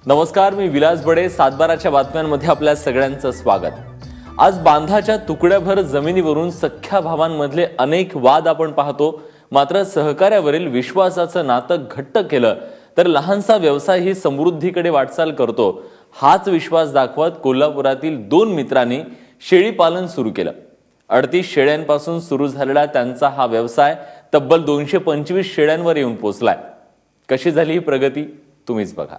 नमस्कार, मी विलास बडे. सातबाराच्या बातम्यांमध्ये आपल्या सगळ्यांचं स्वागत. आज बांधाच्या तुकड्याभर जमिनीवरून सख्ख्या भावांमधले अनेक वाद आपण पाहतो. मात्र सहकार्यावरील विश्वासाचं नातं घट्ट केलं तर लहानसा व्यवसाय ही समृद्धीकडे वाटचाल करतो. हाच विश्वास दाखवत कोल्हापुरातील 2 मित्रांनी शेळी पालन सुरू केलं. 38 शेळ्यांपासून सुरू झालेला त्यांचा हा व्यवसाय तब्बल 225 शेळ्यांवर येऊन पोहोचलाय. कशी झाली ही प्रगती तुम्हीच बघा.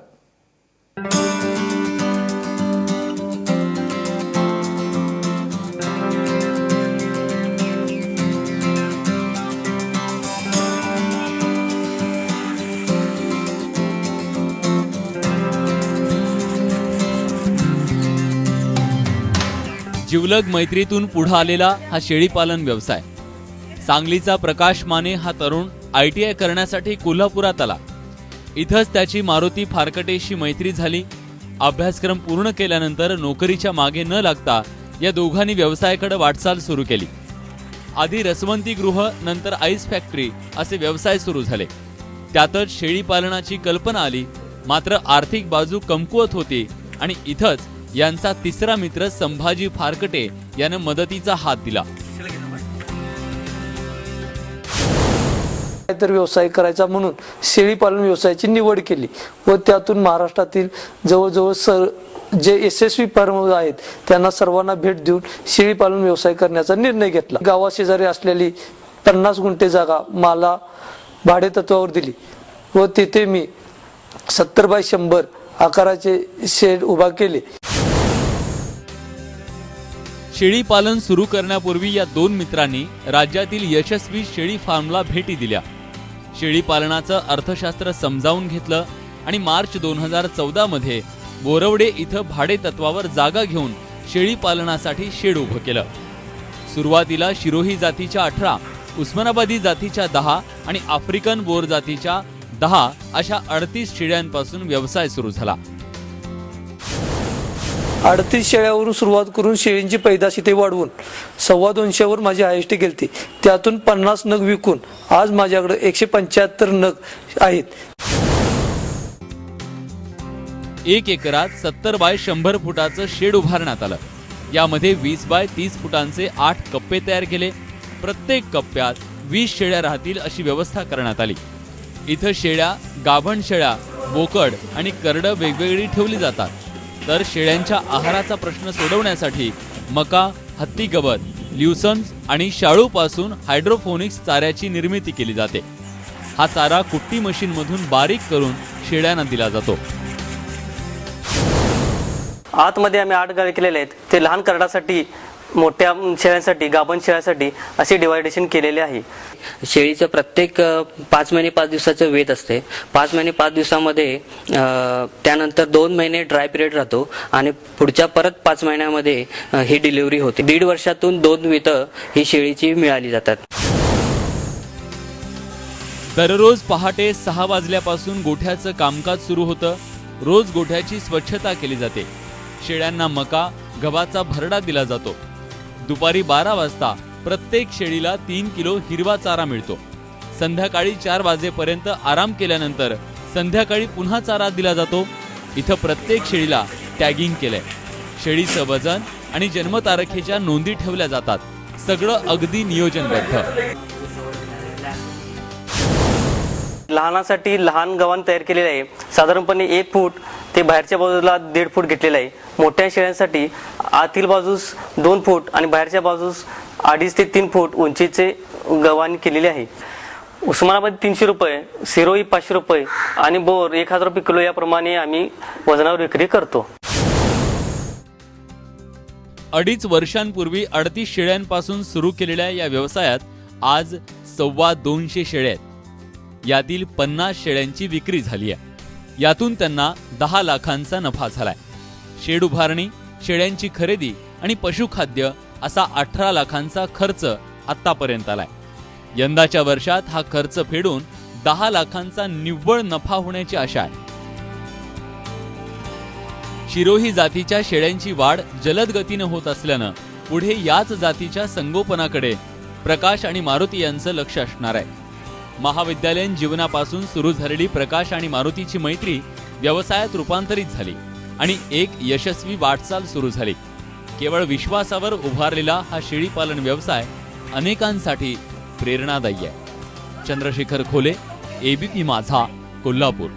जिवलग मैत्रीतून पुढे आलेला हा शेळीपालन व्यवसाय. सांगलीचा प्रकाश माने हा तरुण ITI करण्यासाठी कोल्हापुरात आला. इथंच त्याची मारुती फारकटेशी मैत्री झाली. अभ्यासक्रम पूर्ण केल्यानंतर नोकरीच्या मागे न लागता या दोघांनी व्यवसायाकडे वाटचाल सुरू केली. आधी रसवंती गृह, नंतर आईस फॅक्टरी असे व्यवसाय सुरू झाले. त्यातच शेळीपालनाची कल्पना आली. मात्र आर्थिक बाजू कमकुवत होती आणि इथंच यांचा तिसरा मित्र संभाजी फारकटे याने मदतीचा हात दिला. तर व्यवसाय करायचा म्हणून शेळी पालन व्यवसायाची निवड केली व त्यातून महाराष्ट्रातील जवळजवळ जे यशस्वी फार्म आहेत त्यांना सर्वांना भेट देऊन शेळी पालन व्यवसाय करण्याचा निर्णय घेतला. गावाशेजारी असलेली 50 गुंठे जागा मला भाडे तत्वावर दिली व तेथे मी 70 बाय 100 आकाराचे शेड उभा केले. शेळी पालन सुरू करण्यापूर्वी या 2 मित्रांनी राज्यातील यशस्वी शेळी फार्मला भेटी दिल्या. शेळी पालनाचं अर्थशास्त्र समजावून घेतलं आणि मार्च 2014 मध्ये बोरवडे इथं भाडे तत्वावर जागा घेऊन शेळी पालनासाठी शेड उभं केलं. सुरुवातीला शिरोही जातीच्या 18, उस्मानाबादी जातीच्या 10 आणि आफ्रिकन बोर जातीच्या 10 अशा 38 शेळ्यांपासून व्यवसाय सुरू झाला. 38 शेळ्यावरून सुरुवात करून शेळींची पैदास इथे वाढवून 225 वर माझी हायस्ट गेलती. त्यातून 50 नग विकून आज माझ्याकडे 175 नग आहेत. 1 एकरात 70 बाय 100 फुटाचं शेड उभारण्यात आलं. यामध्ये 20 बाय 30 फुटांचे 8 कप्पे तयार केले. प्रत्येक कप्प्यात 20 शेळ्या राहतील अशी व्यवस्था करण्यात आली. इथं शेळ्या, गाभण शेळ्या, बोकड आणि करड वेगवेगळी ठेवली जातात. तर शेळ्यांच्या आहाराचा प्रश्न सोडवण्यासाठी मका, हत्ती गवत, ल्युसन्स आणि शाळूपासून हायड्रोफोनिक्स चाऱ्याची निर्मिती केली जाते. हा चारा कुट्टी मशीनमधून बारीक करून शेळ्यांना दिला जातो. आतमध्ये आम्ही 8 गाळे केलेले आहेत. ते लहान करडासाठी, मोठ्या शेळ्यांसाठी, गाभण शेळ्यांसाठी असे डिवायडेशन केलेले आहे. शेळीचं प्रत्येक 5 महिने 5 दिवसाचं वेत असते. 5 महिने 5 दिवसामध्ये त्यानंतर 2 महिने ड्राय पिरियड राहतो आणि पुढच्या परत 5 महिन्यामध्ये ही डिलिव्हरी होते. 1.5 वर्षातून 2 वेतं ही शेळीची मिळाली जातात. दररोज पहाटे 6 वाजल्यापासून गोठ्याचं कामकाज सुरू होतं. रोज गोठ्याची स्वच्छता केली जाते. शेळ्यांना मका, गव्हाचा भरडा दिला जातो. दुपारी 12 वाजता प्रत्येक शेळीला 3 किलो हिरवा चारा मिळतो. संध्याकाळी 4 वाजेपर्यंत आराम केल्यानंतर संध्याकाळी पुन्हा चारा दिला जातो. इथं प्रत्येक शेळीला टॅगिंग केलंय. शेळीचं वजन आणि जन्मतारखेच्या नोंदी ठेवल्या जातात. सगळं अगदी नियोजनबद्ध. लहानासाठी लहान गव्हाण तयार केलेले आहे. साधारणपणे 1 फूट ते बाहेरच्या बाजूला 1.5 फूट घेतलेला आहे. मोठ्या शेळ्यांसाठी आतील बाजूस 2 फूट आणि बाहेरच्या बाजूस 2.5 ते 3 फूट उंचीचे गव्हाण केलेले आहे. उस्मानाबाद 300 रुपये, सिरोही 500 रुपये आणि बोर 1000 रुपये किलो याप्रमाणे आम्ही वजनावर विक्री करतो. 2.5 वर्षांपूर्वी 38 शेळ्यांपासून सुरू केलेल्या या व्यवसायात आज 225 शेळ्या आहेत. यातील 50 शेळ्यांची विक्री झाली आहे. यातून त्यांना 10 लाखांचा नफा झालाय. शेड उभारणी, शेळ्यांची खरेदी आणि पशुखाद्य असा 18 लाखांचा खर्च आतापर्यंत आलाय. यंदाच्या वर्षात हा खर्च फेडून 10 लाखांचा निव्वळ नफा होण्याची आशा आहे. शिरोही जातीच्या शेळ्यांची वाढ जलद गतीने होत असल्यानं पुढे याच जातीच्या संगोपनाकडे प्रकाश आणि मारुती यांचं लक्ष असणार आहे. महाविद्यालयीन जीवनापासून सुरू झालेली प्रकाश आणि मारुतीची मैत्री व्यवसायात रूपांतरित झाली आणि एक यशस्वी वाटचाल सुरू झाली. केवळ विश्वासावर उभारलेला हा शेळीपालन व्यवसाय अनेकांसाठी प्रेरणादायी आहे. चंद्रशेखर खोले, एबीपी माझा, कोल्हापूर.